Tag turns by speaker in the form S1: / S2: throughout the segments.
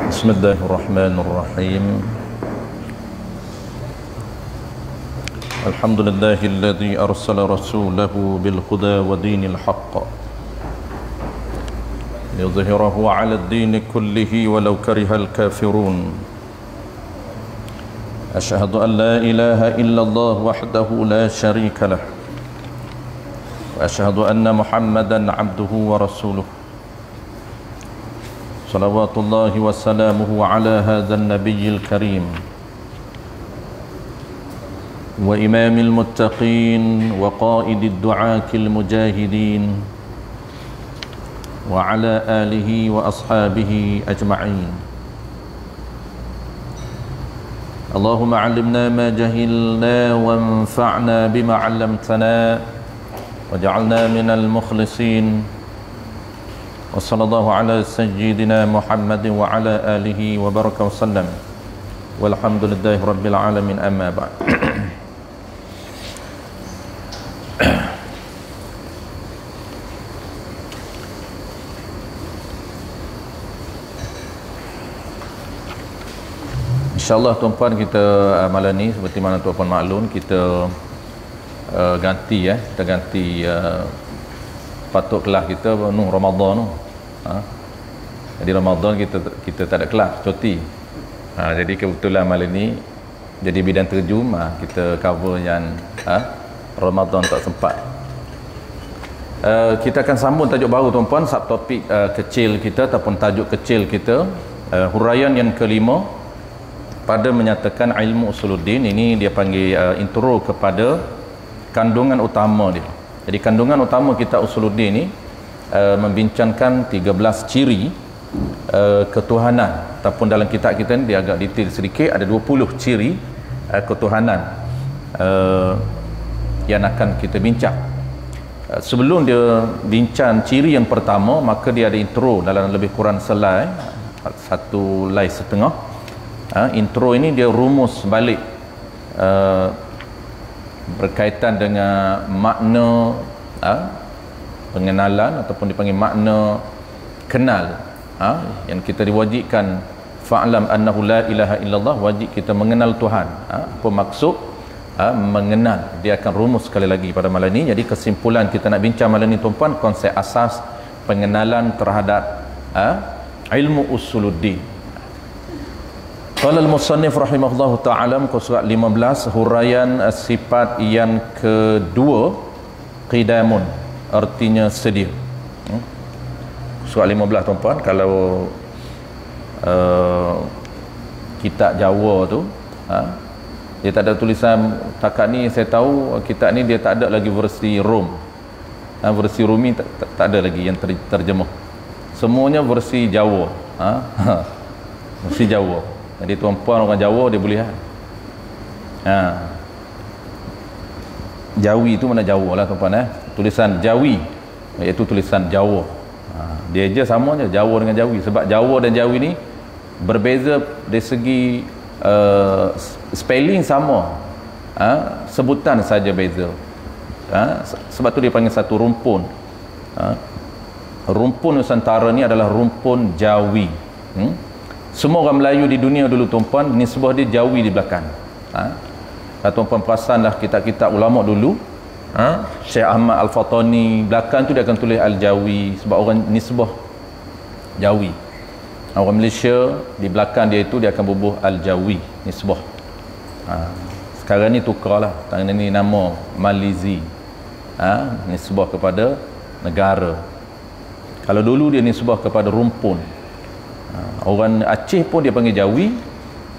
S1: بسم الله الرحمن الرحيم. الحمد لله الذي أرسل رسوله بالهدى ودين الحق ليظهره على الدين كله ولو كره الكافرون. أشهد أن لا إله إلا الله وحده لا شريك له، وأشهد أن محمدا عبده ورسوله، صلوات الله وسلامه على هذا النبي الكريم وإمام المتقين وقائد الدعاة المجاهدين وعلى آله وأصحابه أجمعين. اللهم علمنا ما جهلنا وانفعنا بما علمتنا وجعلنا من المخلصين. وصلى الله على سيدنا محمد وعلى آله وبارك وسلم والحمد لله رب العالمين. أما بعد. InsyaAllah tuan-puan, kita malam ni seperti mana tuan-puan maklum, kita ganti kita ganti patut kelas kita Ramadan jadi Ramadan kita tak ada kelas, cuti. Jadi kebetulan malam ni jadi bidang terjum, kita cover yang Ramadan tak sempat. Kita akan sambung tajuk baru tuan-puan, subtopik kecil kita ataupun tajuk kecil kita, huraian yang kelima pada menyatakan ilmu usuluddin. Ini dia panggil intro kepada kandungan utama dia. Jadi kandungan utama kitab Usuluddin ni membincangkan 13 ciri ketuhanan, ataupun dalam kitab kita ni dia agak detail sedikit, ada 20 ciri ketuhanan yang akan kita bincang. Sebelum dia bincang ciri yang pertama, maka dia ada intro dalam lebih kurang selai, satu lay setengah. Intro ini dia rumus balik berkaitan dengan makna pengenalan ataupun dipanggil makna kenal, yang kita diwajibkan fa'lam annahu la ilaha illallah, wajib kita mengenal Tuhan. Apa maksud mengenal, dia akan rumus sekali lagi pada malam ini. Jadi kesimpulan kita nak bincang malam ini tuan-puan, konsep asas pengenalan terhadap ilmu usuluddin. Qala al-musannif rahimahullahu ta'ala, muka surat 15, huraian sifat yang kedua, qidamun, artinya sedia. Surat 15 tuan-puan, kalau kitab Jawa tu dia tak ada tulisan, takat ni saya tahu kitab ni dia tak ada lagi versi Rom, versi Rumi tak ada lagi yang terjemah, semuanya versi Jawa. Versi Jawa. Jadi tuan-puan orang Jawa dia boleh Jawi tu mana Jawa lah tuan-puan, tulisan Jawi iaitu tulisan Jawa. Dia je sama je Jawa dengan Jawi, sebab Jawa dan Jawi ni berbeza dari segi spelling sama, sebutan saja beza. Sebab tu dia panggil satu rumpun. Rumpun Nusantara ni adalah rumpun Jawi. Semua orang Melayu di dunia dulu tuan-puan, nisbah dia Jawi di belakang. Tuan-puan perasanlah kitab-kitab ulama dulu, Syekh Ahmad Al-Fatani belakang tu dia akan tulis Al-Jawi, sebab orang nisbah Jawi. Orang Malaysia di belakang dia itu dia akan bubuh Al-Jawi, nisbah. Sekarang ni tukarlah, tangan ni nama Malizi, nisbah kepada negara. Kalau dulu dia nisbah kepada rumpun. Orang Aceh pun dia panggil Jawi,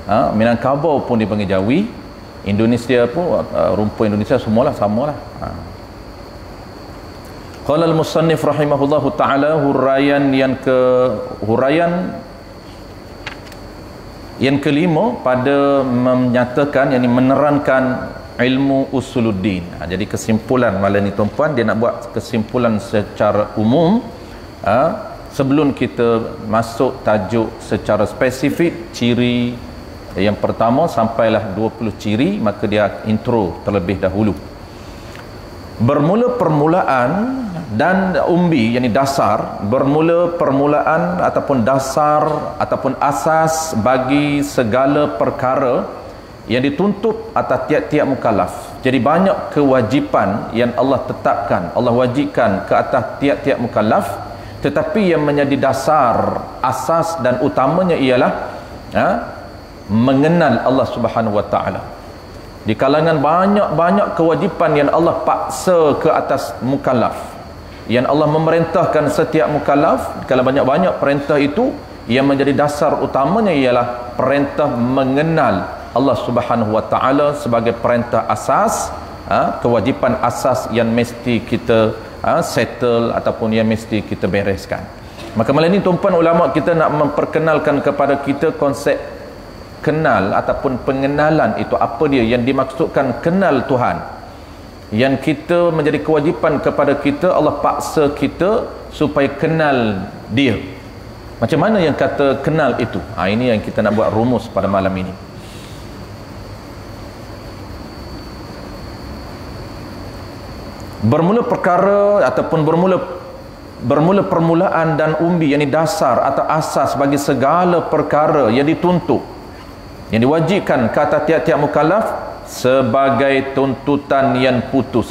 S1: Minangkabau pun dia panggil Jawi, Indonesia pun rumpun Indonesia semualah samalah. Qala al-musannif rahimahullahu ta'ala, huraian yang kelima pada menyatakan, yakni menerangkan ilmu usuluddin. Jadi kesimpulan malam ni tuan-puan, dia nak buat kesimpulan secara umum. Sebelum kita masuk tajuk secara spesifik ciri yang pertama sampailah 20 ciri, maka dia intro terlebih dahulu. Bermula permulaan dan umbi, yakni dasar, permulaan ataupun dasar ataupun asas bagi segala perkara yang dituntut atas tiap-tiap mukallaf. Jadi banyak kewajipan yang Allah tetapkan, Allah wajibkan ke atas tiap-tiap mukallaf, tetapi yang menjadi dasar, asas dan utamanya ialah mengenal Allah Subhanahu wa taala. Di kalangan banyak kewajipan yang Allah paksa ke atas mukallaf, yang Allah memerintahkan setiap mukallaf, kalau banyak-banyak perintah itu, yang menjadi dasar utamanya ialah perintah mengenal Allah Subhanahu wa taala sebagai perintah asas, kewajipan asas yang mesti kita settle ataupun yang mesti kita bereskan. Maka malam ini tuan-tuan ulama kita nak memperkenalkan kepada kita konsep kenal ataupun pengenalan itu apa dia yang dimaksudkan kenal Tuhan, yang kita menjadi kewajipan kepada kita, Allah paksa kita supaya kenal dia. Macam mana yang kata kenal itu? Ini yang kita nak buat rumus pada malam ini. Bermula perkara ataupun bermula permulaan dan umbi, yakni dasar atau asas bagi segala perkara yang dituntut, yang diwajibkan kata tiap-tiap mukallaf sebagai tuntutan yang putus.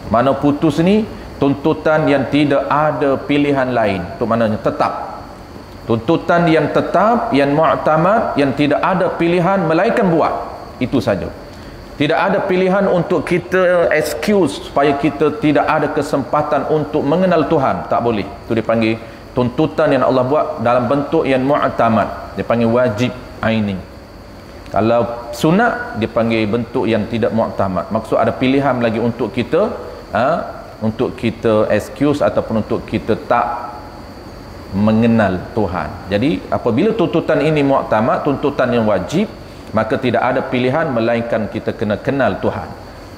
S1: Mana putus ni? Tuntutan yang tidak ada pilihan lain. Itu maknanya tetap. Tuntutan yang tetap, yang mu'tamad, yang tidak ada pilihan melainkan buat. Itu saja. Tidak ada pilihan untuk kita excuse supaya kita tidak ada kesempatan untuk mengenal Tuhan. Tak boleh. Itu dipanggil tuntutan yang Allah buat dalam bentuk yang mu'tamad. Dipanggil wajib aini. Kalau sunat dipanggil bentuk yang tidak mu'tamad. Maksud ada pilihan lagi untuk kita excuse ataupun untuk kita tak mengenal Tuhan. Jadi apabila tuntutan ini mu'tamad, tuntutan yang wajib, maka tidak ada pilihan melainkan kita kena kenal Tuhan.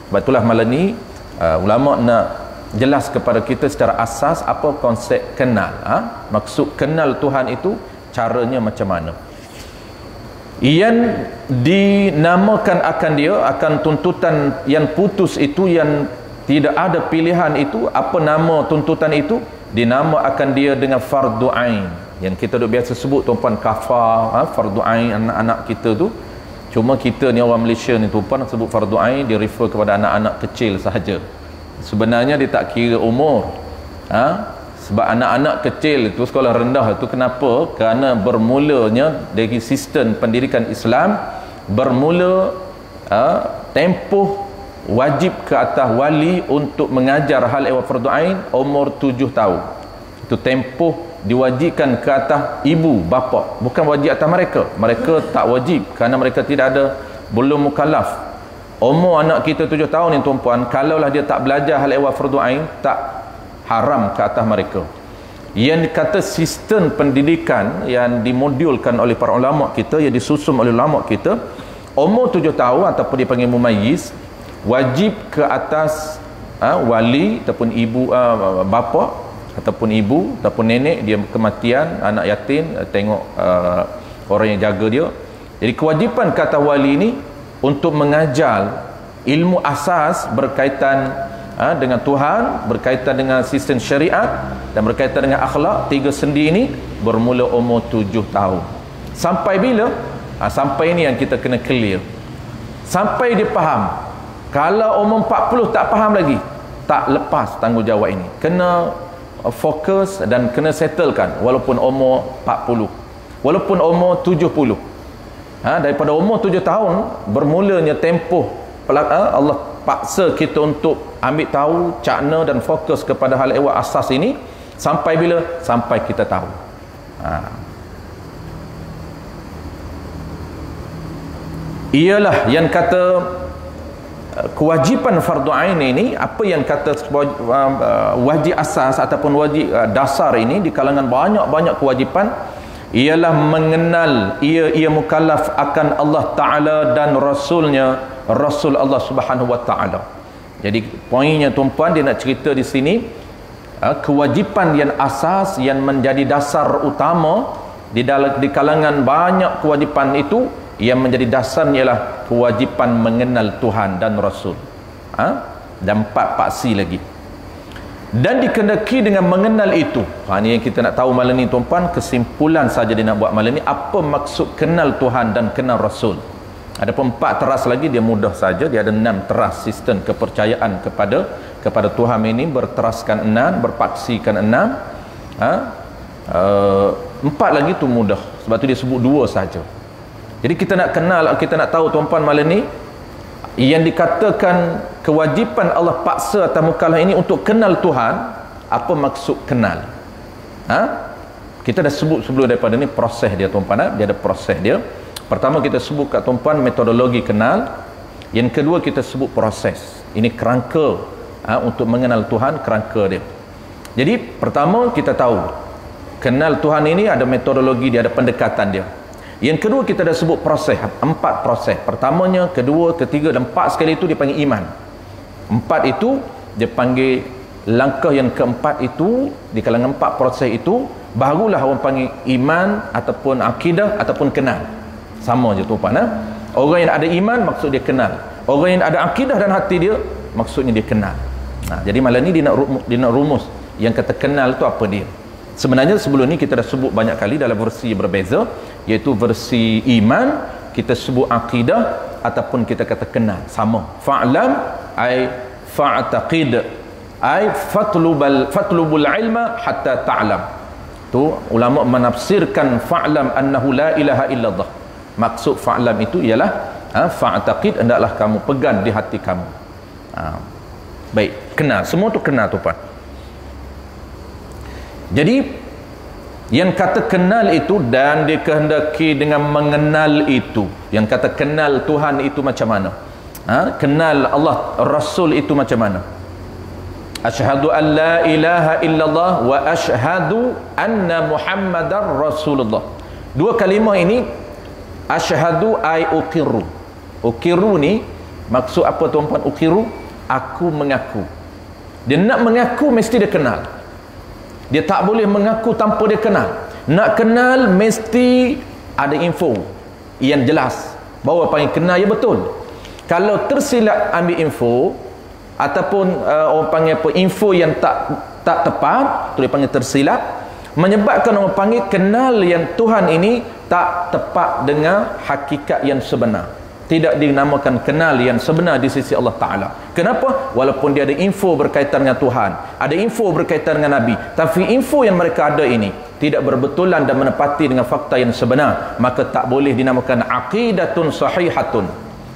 S1: Sebab itulah malam ni ulama nak jelas kepada kita secara asas apa konsep kenal. Maksud kenal Tuhan itu caranya macam mana. Yang dinamakan akan dia, akan tuntutan yang putus itu, yang tidak ada pilihan itu, apa nama tuntutan itu? Dinama akan dia dengan fardu ain. Yang kita duk biasa sebut tuan-puan kafar, fardu ain anak-anak kita tu. Cuma kita ni orang Malaysia ni tuan-puan sebut fardu ain, dia refer kepada anak-anak kecil sahaja. Sebenarnya dia tak kira umur. Sebab anak-anak kecil itu sekolah rendah itu kenapa? Kerana bermulanya dari sistem pendidikan Islam, bermula tempoh wajib ke atas wali untuk mengajar hal ehwal fardu ain umur 7 tahun. Itu tempoh diwajibkan ke atas ibu bapa, bukan wajib atas mereka tak wajib kerana mereka tidak ada, belum mukallaf. Umur anak kita 7 tahun ni tuan-puan, kalaulah dia tak belajar hal ehwal fardu ain, tak haram ke atas mereka. Yang kata sistem pendidikan yang dimodulkan oleh para ulama kita, yang disusun oleh ulama kita, umur 7 tahun ataupun dipanggil mumayyiz, wajib ke atas wali ataupun ibu bapa ataupun ibu ataupun nenek, dia kematian, anak yatim, tengok orang yang jaga dia. Jadi kewajipan kata wali ini untuk mengajar ilmu asas berkaitan dengan Tuhan, berkaitan dengan sistem syariat dan berkaitan dengan akhlak, 3 sendi ini bermula umur 7 tahun. Sampai bila? Sampai ini yang kita kena clear. Sampai dia faham. Kalau umur 40 tak faham lagi, tak lepas tanggungjawab ini. Kena fokus dan kena settlekan walaupun umur 40, walaupun umur 70. Daripada umur 7 tahun bermulanya tempoh Allah paksa kita untuk ambil tahu, cakna dan fokus kepada hal ehwal asas ini. Sampai bila? Sampai kita tahu. Ialah yang kata kewajipan fardu ain ini, apa yang kata wajib asas ataupun wajib dasar ini di kalangan banyak kewajipan, ialah mengenal ia mukallaf akan Allah Ta'ala dan Rasulnya, Rasul Allah Subhanahu wa Ta'ala. Jadi poinnya tuan-puan, dia nak cerita di sini kewajipan yang asas yang menjadi dasar utama di kalangan banyak kewajipan itu, yang menjadi dasarnya ialah kewajipan mengenal Tuhan dan Rasul. Dan 4 paksi lagi. dan dikehendaki dengan mengenal itu. Ini yang kita nak tahu malam ni tuan-puan. Kesimpulan saja dia nak buat malam ni, apa maksud kenal Tuhan dan kenal Rasul. Ada 4 teras lagi, dia mudah saja. Dia ada 6 teras sistem kepercayaan kepada Tuhan ini, berteraskan 6, berpaksikan 6. 4 lagi tu mudah, sebab tu dia sebut 2 saja. Jadi kita nak kenal, kita nak tahu tuan-puan malam ni, yang dikatakan kewajipan Allah paksa atas mukallaf ini untuk kenal Tuhan. Apa maksud kenal? Kita dah sebut sebelum daripada ni proses dia tuan-puan. Dia ada proses dia. Pertama kita sebut kat tuan-puan metodologi kenal. Yang kedua kita sebut proses. Ini kerangka untuk mengenal Tuhan, kerangka dia. Jadi pertama kita tahu kenal Tuhan ini ada metodologi dia, ada pendekatan dia. Yang kedua kita dah sebut proses, 4 proses. Pertamanya, kedua, ketiga dan 4 sekali itu dipanggil iman. 4 itu dia panggil langkah yang keempat itu, di kalangan 4 proses itu, barulah orang panggil iman ataupun akidah ataupun kenal. Sama je tuan-puan. Orang yang ada iman maksud dia kenal. Orang yang ada akidah dan hati dia maksudnya dia kenal. Jadi malam ni dia nak rumus yang kata kenal tu apa dia. Sebenarnya sebelum ni kita dah sebut banyak kali dalam versi berbeza, iaitu versi iman kita sebut akidah ataupun kita kata kenal, sama. Fa'lam ay fa'taqid ay fatlubul ilma hatta ta'lam. Tu ulama menafsirkan fa'lam annahu la ilaha illallah. Maksud fa'lam itu ialah fa'taqid, hendaklah kamu pegang di hati kamu. Baik, kenal. Semua tu kenal tu Pak. Jadi yang kata kenal itu dan dikehendaki dengan mengenal itu. Yang kata kenal Tuhan itu macam mana? Kenal Allah Rasul itu macam mana? Asyhadu an la ilaha illallah wa asyhadu anna Muhammadar Rasulullah. 2 kalimah ini, asyhadu ay uqirru. Uqirru ni maksud apa tuan-puan? Uqirru, aku mengaku. Dia nak mengaku mesti dia kenal. Dia tak boleh mengaku tanpa dia kenal. Nak kenal mesti ada info yang jelas. Bahawa panggil kenal, ya betul. Kalau tersilap ambil info ataupun orang panggil apa, info yang tak tepat, tu dia panggil tersilap, menyebabkan orang panggil kenal yang Tuhan ini tak tepat dengan hakikat yang sebenar. Tidak dinamakan kenal yang sebenar di sisi Allah Ta'ala. Kenapa? Walaupun dia ada info berkaitan dengan Tuhan, ada info berkaitan dengan Nabi, tapi info yang mereka ada ini tidak berbetulan dan menepati dengan fakta yang sebenar, maka tak boleh dinamakan aqidatun sahihatun.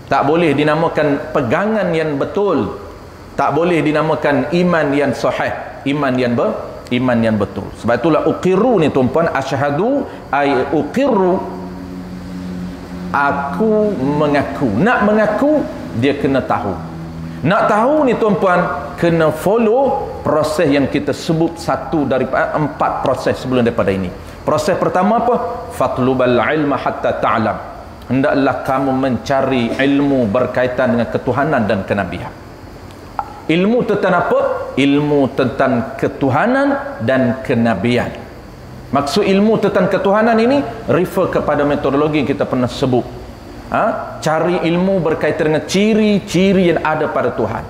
S1: Tak boleh dinamakan pegangan yang betul. Tak boleh dinamakan iman yang sahih, iman yang betul. Sebab itulah uqirru ni tuan-puan, asyhadu ay uqirru, aku mengaku. Nak mengaku dia kena tahu. Nak tahu ni tuan-puan kena follow proses yang kita sebut, satu daripada 4 proses sebelum daripada ini. Proses pertama apa? Fatlubal ilma hatta ta'lam. Hendaklah kamu mencari ilmu berkaitan dengan ketuhanan dan kenabian. Ilmu tentang apa? Ilmu tentang ketuhanan dan kenabian. Maksud ilmu tentang ketuhanan ini refer kepada metodologi yang kita pernah sebut. Cari ilmu berkaitan dengan ciri-ciri yang ada pada Tuhan.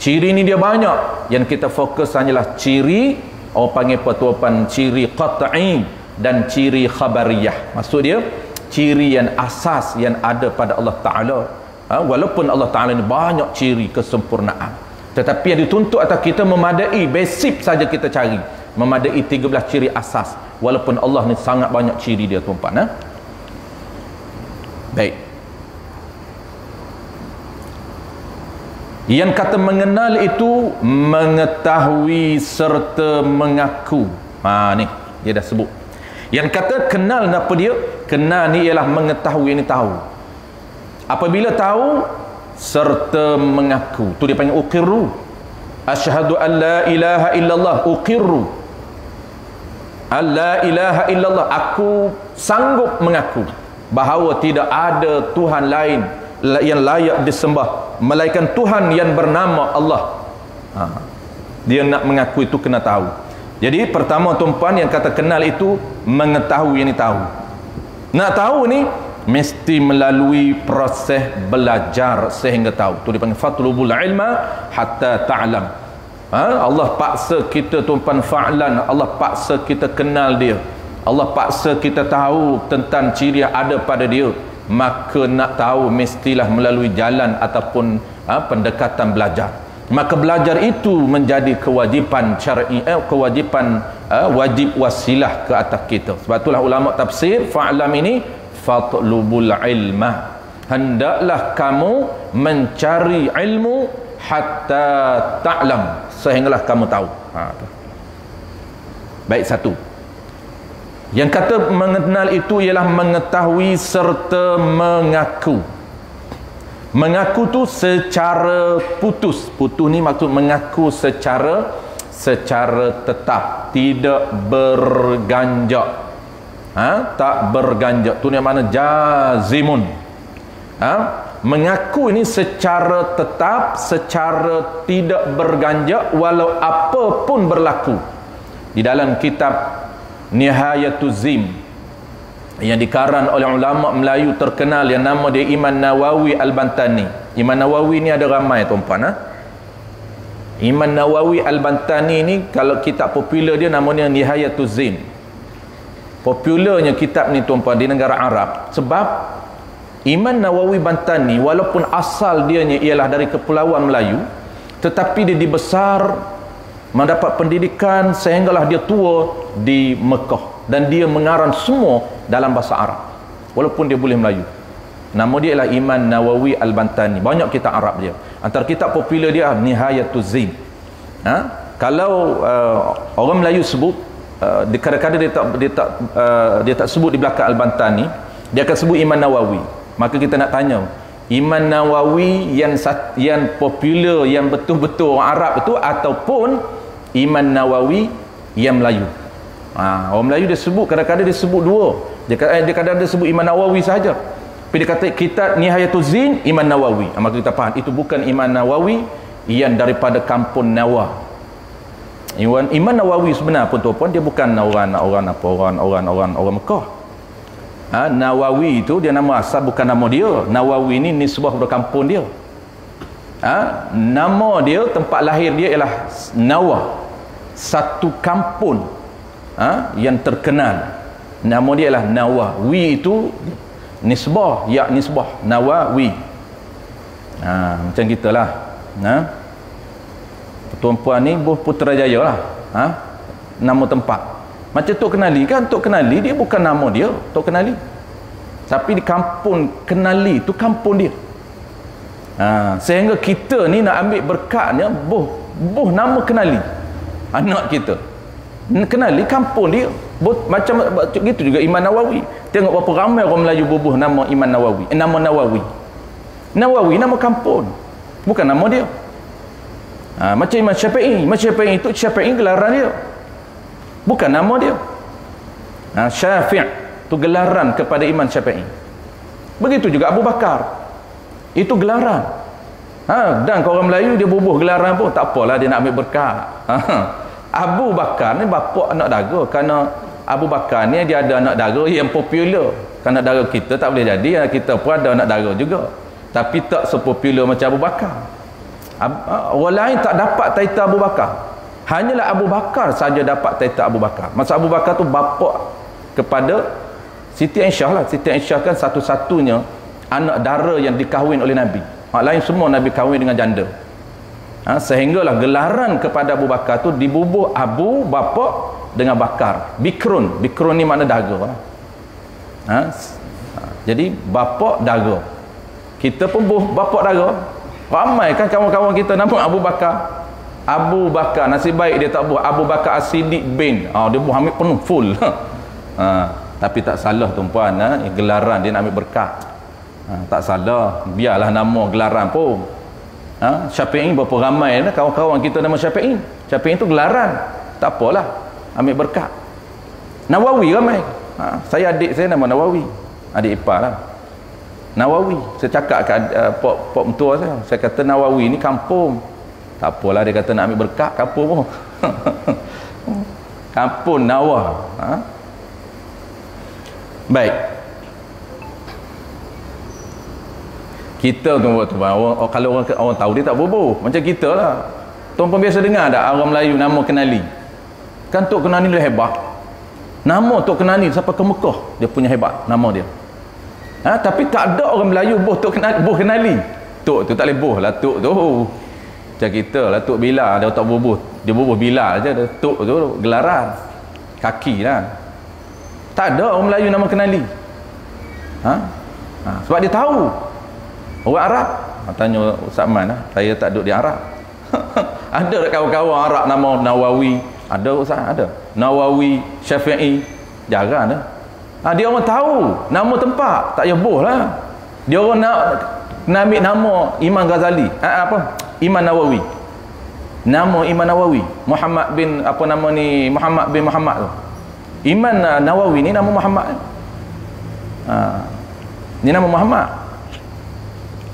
S1: Ciri ini dia banyak. Yang kita fokus hanyalah ciri, orang panggil pertuapan ciri qat'i dan ciri khabariyah. Maksud dia ciri yang asas yang ada pada Allah Ta'ala. Walaupun Allah Ta'ala ini banyak ciri kesempurnaan, tetapi yang dituntut atas kita memadai basic saja kita cari, memadai 13 ciri asas. Walaupun Allah ni sangat banyak ciri dia tuan-puan. Baik. Yang kata mengenal itu mengetahui serta mengaku. Ni dia dah sebut. Yang kata kenal, apa dia? Kenal ni ialah mengetahui, ini tahu. Apabila tahu serta mengaku, tu dia panggil uqirru. Asyhadu an la ilaha illallah, uqirru. La ilaha illallah, aku sanggup mengaku bahawa tidak ada Tuhan lain yang layak disembah melainkan Tuhan yang bernama Allah. Dia nak mengaku itu kena tahu. Jadi pertama tuan-puan, yang kata kenal itu mengetahui, ini tahu. Nak tahu ni mesti melalui proses belajar sehingga tahu. Tu dipanggil fatlubul ilma hatta ta'lam. Allah paksa kita tuan-tuan fa'lan, Allah paksa kita kenal dia, Allah paksa kita tahu tentang ciri yang ada pada dia, maka nak tahu mestilah melalui jalan ataupun pendekatan belajar. Maka belajar itu menjadi kewajipan syar'i, kewajipan wajib wasilah ke atas kita. Sebab itulah ulama tafsir fa'lam ini fatlubul ilma, hendaklah kamu mencari ilmu hatta ta'lam, sehinggalah kamu tahu. Baik, satu. Yang kata mengenal itu ialah mengetahui serta mengaku. Mengaku tu secara putus. Putus ni maksud mengaku secara tetap, tidak berganjak. Tak berganjak. Tu yang mana jazimun. Mengaku ini secara tetap, secara tidak berganjak, walau apa pun berlaku. Di dalam kitab Nihayatuz Zim yang dikarang oleh ulama Melayu terkenal yang nama dia Imam Nawawi Al-Bantani. Imam Nawawi ni ada ramai tuan-puan. Imam Nawawi Al-Bantani ni kalau kitab popular dia namanya Nihayatuz Zim. Popularnya kitab ni tuan-puan di negara Arab sebab Imam Nawawi Bantani walaupun asal dianya ialah dari Kepulauan Melayu, tetapi dia dibesar, mendapat pendidikan sehinggalah dia tua di Mekah, dan dia mengarang semua dalam bahasa Arab walaupun dia boleh Melayu. Nama dia ialah Imam Nawawi Al-Bantani. Banyak kitab Arab dia. Antara kitab popular dia Nihayatuz Zin. Kalau orang Melayu sebut, kadang-kadang dia tak sebut di belakang Al-Bantani, dia akan sebut Imam Nawawi. Maka kita nak tanya, Imam Nawawi yang popular, yang betul-betul orang Arab itu, ataupun Imam Nawawi yang Melayu? Orang Melayu dia sebut, kadang-kadang dia sebut dua. Dia kadang-kadang dia sebut Imam Nawawi sahaja, tapi dia kata kitab Nihayatuz Zin Imam Nawawi. Maka kita faham itu bukan Imam Nawawi yang daripada kampung Nawa. Imam Nawawi sebenar pun tuan-puan, dia bukan orang Mekah. Nawawi itu dia nama asal, bukan nama dia. Nawawi ini nisbah kepada kampung dia. Nama dia, tempat lahir dia ialah Nawa, satu kampung yang terkenal. Nama dia ialah Nawawi, itu nisbah, ya nisbah Nawawi. Macam gitulah. Tuan-puan ni Putrajaya lah. Nama tempat. Macam Tok Kenali kan, Tok Kenali dia bukan nama dia, Tok Kenali, tapi di kampung Kenali tu kampung dia. Sehingga kita ni nak ambil berkatnya boh nama Kenali anak kita, Kenali kampung dia. Macam gitu juga Imam Nawawi. Tengok berapa ramai orang Melayu bubuh nama Imam Nawawi, nama Nawawi. Nawawi nama kampung, bukan nama dia. Macam Imam Syafi'i. Imam Syafi'i itu Syafi'i gelaran dia, bukan nama dia. Syafi' itu gelaran kepada Imam Syafi'i. Begitu juga Abu Bakar, itu gelaran. Dan kalau orang Melayu dia bubuh gelaran pun tak apalah, dia nak ambil berkat. Abu Bakar ni bapa anak dara, kerana Abu Bakar ni dia ada anak dara yang popular. Kerana dara kita tak boleh jadi, kita pun ada anak dara juga, tapi tak sepopular macam Abu Bakar. Orang lain tak dapat title Abu Bakar, hanyalah Abu Bakar saja dapat title Abu Bakar. Masa Abu Bakar tu bapa kepada Siti Aisyah lah. Siti Aisyah kan satu-satunya anak dara yang dikahwin oleh Nabi. Mak lain semua Nabi kahwin dengan janda. Sehinggalah gelaran kepada Abu Bakar tu dibubuh Abu bapa dengan Bakar. Bikrun ni makna dara. Jadi bapa dara. Kita pun bapa dara. Ramai kan kawan-kawan kita nama Abu Bakar. Abu Bakar, nasib baik dia tak buat Abu Bakar As-Siddiq bin. Dia buat ambil penuh full. Tapi tak salah tuan-puan, gelaran dia nak ambil berkat. Tak salah, biarlah nama gelaran pun. Syafi'i berapa ramai kawan-kawan kita nama Syafi'i. Syafi'i itu gelaran, tak apalah, ambil berkat. Nawawi ramai. Saya adik saya nama Nawawi, adik ipar lah. Nawawi, saya cakap ke pok mentua saya kata Nawawi ni kampung. Tak apalah, dia kata nak ambil berkat kampung pun. Kampung Nawa. Baik, kita tu kalau orang tahu dia tak boboh macam kita lah. Tuan-tuan biasa dengar tak orang Melayu nama Kenali? Kan Tok Kenali dia hebat. Nama Tok Kenali sampai ke Mekah dia punya hebat nama dia. Tapi tak ada orang Melayu boh Tok Kenali, boh Kenali. Tok tu tak boleh boh lah Tok tu. Macam kita lah Tok Bila dia tak bubuh. Dia bubuh Bila aja. Tok tu gelaran. Kaki lah. Tak ada orang Melayu nama Kenali. Sebab dia tahu. Orang Arab. Tanya Ustaz Man lah. Saya tak duduk di Arab. Ada tak kawan-kawan Arab nama Nawawi? Ada Ustaz? Ada. Nawawi, Syafi'i. Jarang dah. Dia orang tahu nama tempat. Tak payah boh lah. Dia orang nak ambil nama Imam Ghazali. Imam Nawawi. Nama Imam Nawawi. Muhammad bin apa nama ni? Muhammad bin Muhammad tu. Imam Nawawi ni nama Muhammad. Ni nama Muhammad.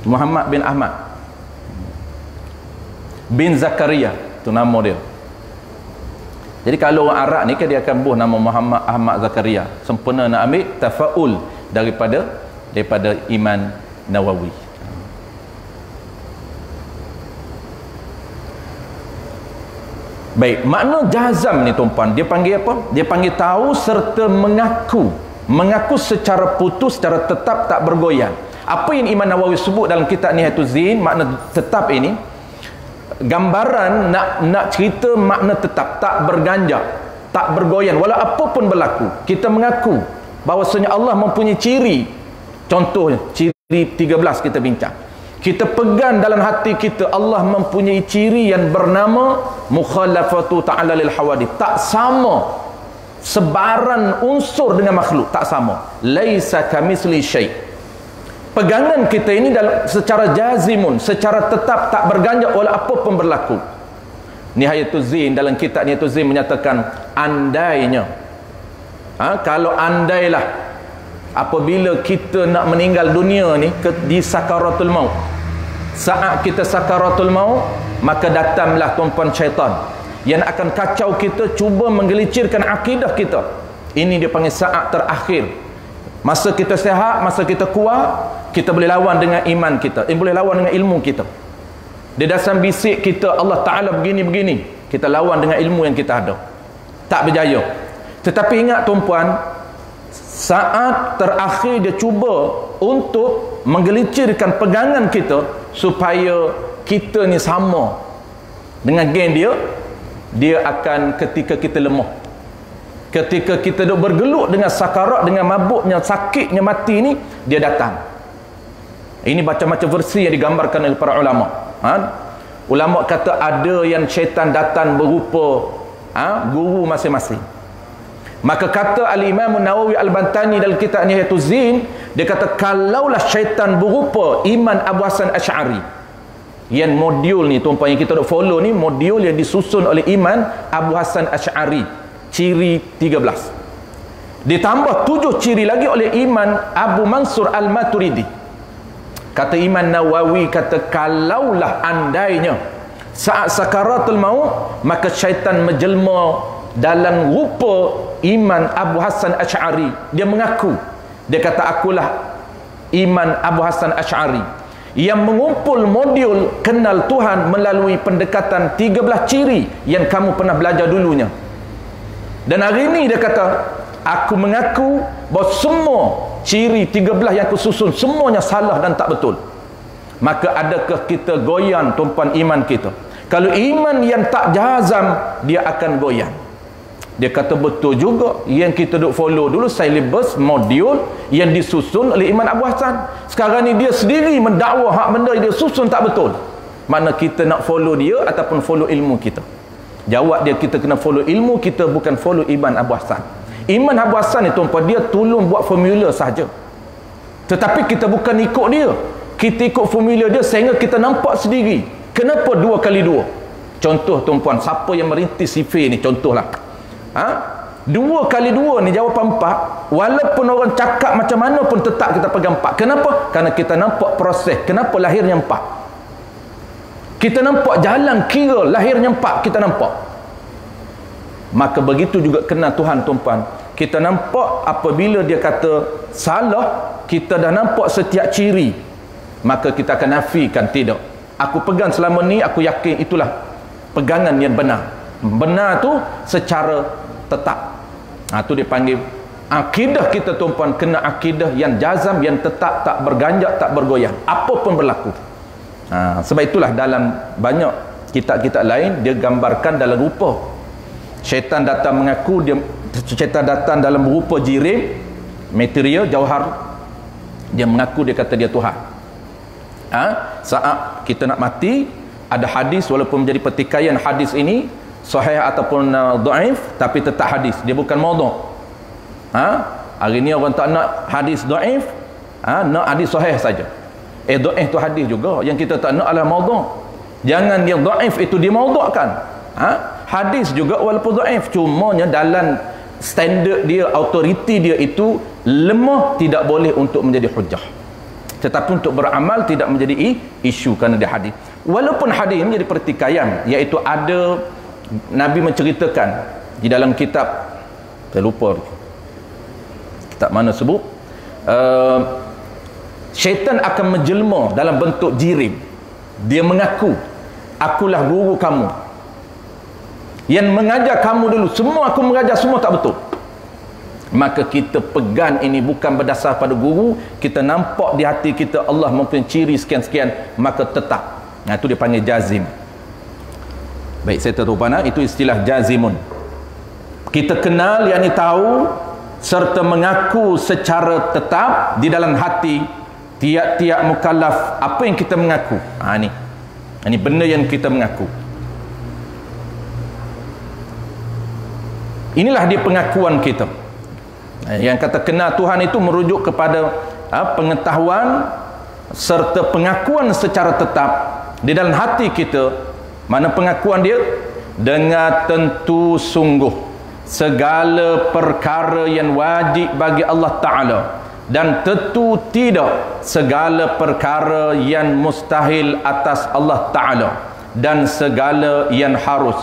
S1: Muhammad bin Ahmad bin Zakaria tu nama dia. Jadi kalau orang Arab ni kan dia akan buh nama Muhammad Ahmad Zakaria. Sempena nak ambil tafaul daripada Imam Nawawi. Baik, makna jazam ni tuan-puan, dia panggil apa? Dia panggil tahu serta mengaku secara putus, secara tetap, tak bergoyang. Apa yang Imam Nawawi sebut dalam kitab Nihayatul Zin, makna tetap ini gambaran nak cerita makna tetap, tak berganjak, tak bergoyang walau apa pun berlaku. Kita mengaku bahawasanya Allah mempunyai ciri. Contohnya ciri 13 kita bincang. Kita pegang dalam hati kita Allah mempunyai ciri yang bernama mukhalafatu ta'ala lil hawadith. Tak sama sebaran unsur dengan makhluk, tak sama. Laisa kamitsli syai'. Pegangan kita ini secara jazimun, secara tetap, tak berganjak walau apa pun berlaku. Nihayatul Zin, dalam kitab Nihayatul Zin menyatakan andainya, kalau andailah apabila kita nak meninggal dunia ni di sakaratul maut, saat kita sakaratul maut, maka datanglah tuan-puan syaitan yang akan kacau kita, cuba menggelicirkan akidah kita. Ini dia panggil saat terakhir. Masa kita sihat, masa kita kuat, kita boleh lawan dengan iman kita, boleh lawan dengan ilmu kita. Dia dasar bisik kita Allah Ta'ala begini-begini, kita lawan dengan ilmu yang kita ada, tak berjaya. Tetapi ingat tuan-puan, saat terakhir dia cuba untuk menggelincirkan pegangan kita supaya kita ni sama dengan geng dia akan ketika kita lemah, ketika kita duk bergelut dengan sakarat, dengan mabuknya, sakitnya mati ni, dia datang. Ini macam-macam versi yang digambarkan oleh para ulama. Ulama kata ada yang syaitan datang berupa guru masing-masing. Maka kata Al-Imam Nawawi Al-Bantani dalam kitab Nihayatul Zin, dia kata kalaulah syaitan berupa Iman Abu Hasan Asy'ari, yang modul ni tuan-puan yang kita duk follow ni, modul yang disusun oleh Iman Abu Hasan Asy'ari, ciri 13, ditambah 7 ciri lagi oleh Iman Abu Mansur Al-Maturidi. Kata Imam Nawawi, kata kalaulah andainya saat sakaratul maut, maka syaitan menjelma dalam rupa Iman Abu Hasan Asy'ari. Dia mengaku, dia kata akulah Iman Abu Hasan Asy'ari yang mengumpul modul kenal Tuhan melalui pendekatan 13 ciri yang kamu pernah belajar dulunya. Dan hari ini dia kata, aku mengaku bahawa semua ciri 13 yang aku susun semuanya salah dan tak betul. Maka adakah kita goyang tuan-puan iman kita? Kalau iman yang tak jazam, dia akan goyang. Dia kata betul juga yang kita duk follow dulu syllabus modul yang disusun oleh Iman Abu Hasan. Sekarang ni dia sendiri mendakwa hak benda dia susun tak betul. Mana kita nak follow dia ataupun follow ilmu kita? Jawab dia, kita kena follow ilmu kita, bukan follow Iman Abu Hasan. Iman Abu Hasan ni tuan-puan, dia tolong buat formula sahaja. Tetapi kita bukan ikut dia. Kita ikut formula dia sehingga kita nampak sendiri. Kenapa 2 kali 2? Contoh tuan-puan, siapa yang merintis sifir ni, contohlah. 2 kali 2 ni jawapan 4. Walaupun orang cakap macam mana pun tetap kita pegang 4. Kenapa? Kerana kita nampak proses. Kenapa lahirnya 4? Kita nampak jalan kira lahirnya 4, kita nampak. Maka begitu juga kena Tuhan tuan-puan. Kita nampak apabila dia kata salah, kita dah nampak setiap ciri, maka kita akan nafikan tidak. Aku pegang selama ni, aku yakin itulah pegangan yang benar. Benar tu secara tetap. Tu dipanggil akidah kita tuan-puan, kena akidah yang jazam, yang tetap, tak berganjak, tak bergoyang, apa pun berlaku. Sebab itulah dalam banyak kitab-kitab lain dia gambarkan dalam rupa syaitan datang mengaku syaitan datang dalam rupa jirim, material, jauhar. Dia mengaku, dia kata dia Tuhan. Saat kita nak mati, ada hadis, walaupun menjadi pertikaian hadis ini sahih ataupun dhaif, tapi tetap hadis, dia bukan maudhu'. Hari ni orang tak nak hadis dhaif, nak hadis sahih saja. Dhaif tu hadis juga, yang kita tak nak adalah maudhu'. Jangan yang dhaif itu dimaudhu'kan. Hadis juga walaupun dhaif, cumanya dalam standard dia, autoriti dia itu lemah, tidak boleh untuk menjadi hujah. Tetapi untuk beramal tidak menjadi isu kerana dia hadis. Walaupun hadis menjadi pertikaian, iaitu ada Nabi menceritakan di dalam kitab, saya lupa kitab mana sebut, syaitan akan menjelma dalam bentuk jirim. Dia mengaku, akulah guru kamu yang mengajar kamu dulu, semua aku mengajar, semua tak betul. Maka kita pegang ini bukan berdasar pada guru, kita nampak di hati kita Allah mungkin ciri sekian-sekian, maka tetap. Itu dia panggil jazim. Baik, saya terupana, itu istilah jazimun. Kita kenal, yakni tahu serta mengaku secara tetap di dalam hati tiap-tiap mukallaf apa yang kita mengaku. Ini benda yang kita mengaku. Inilah dia pengakuan kita. Yang kata kenal Tuhan itu merujuk kepada pengetahuan serta pengakuan secara tetap di dalam hati kita. Mana pengakuan dia? Dengan tentu sungguh segala perkara yang wajib bagi Allah Ta'ala, dan tentu tidak segala perkara yang mustahil atas Allah Ta'ala, dan segala yang harus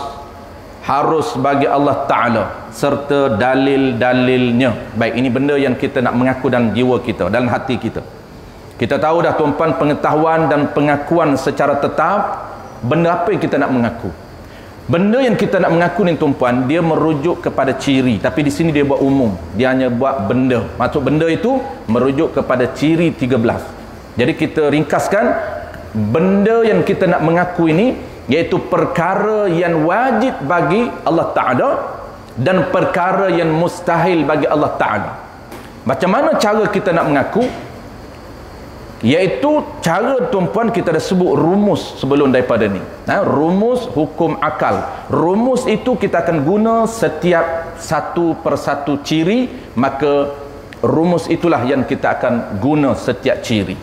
S1: bagi Allah Ta'ala serta dalil-dalilnya. Baik, ini benda yang kita nak mengaku dalam jiwa kita, dalam hati kita. Kita tahu dah tuan-puan, pengetahuan dan pengakuan secara tetap, benda apa yang kita nak mengaku. Benda yang kita nak mengaku ni tuan-puan, dia merujuk kepada ciri, tapi di sini dia buat umum, dia hanya buat benda. Maksud benda itu merujuk kepada ciri 13. Jadi kita ringkaskan, benda yang kita nak mengaku ini iaitu perkara yang wajib bagi Allah Ta'ala dan perkara yang mustahil bagi Allah Ta'ala. Macam mana cara kita nak mengaku? Iaitu cara tuan-puan kita dah sebut rumus sebelum daripada ni. Rumus hukum akal. Rumus itu kita akan guna setiap satu persatu ciri, maka rumus itulah yang kita akan guna setiap ciri.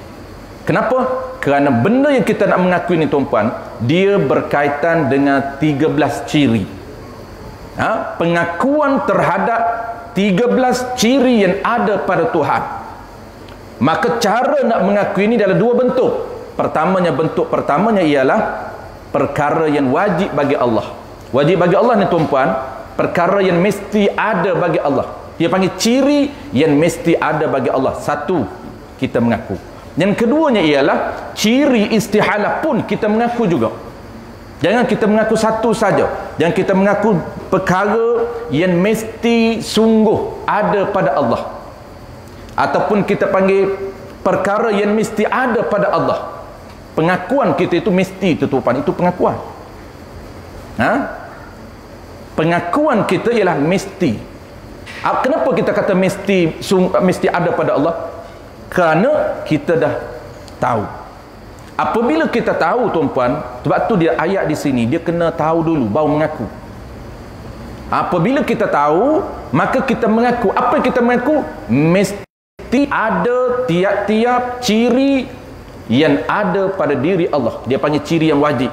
S1: Kenapa? Kerana benda yang kita nak mengakui ni tuan-puan, dia berkaitan dengan 13 ciri. Pengakuan terhadap 13 ciri yang ada pada Tuhan. Maka cara nak mengakui ini dalam dua bentuk. Bentuk pertamanya ialah perkara yang wajib bagi Allah. Wajib bagi Allah ni tuan-puan, perkara yang mesti ada bagi Allah. Dia panggil ciri yang mesti ada bagi Allah. Satu, kita mengaku. Yang keduanya ialah ciri istihalah pun kita mengaku juga. Jangan kita mengaku satu saja. Jangan kita mengaku perkara yang mesti sungguh ada pada Allah, ataupun kita panggil perkara yang mesti ada pada Allah. Pengakuan kita itu mesti, tutupan itu pengakuan. Pengakuan kita ialah mesti. Kenapa kita kata mesti ada pada Allah? Kerana kita dah tahu. Apabila kita tahu tuan-puan, sebab tu dia ayat di sini, dia kena tahu dulu baru mengaku. Apabila kita tahu, maka kita mengaku. Apa yang kita mengaku? Mesti ada tiap-tiap ciri yang ada pada diri Allah. Dia panggil ciri yang wajib.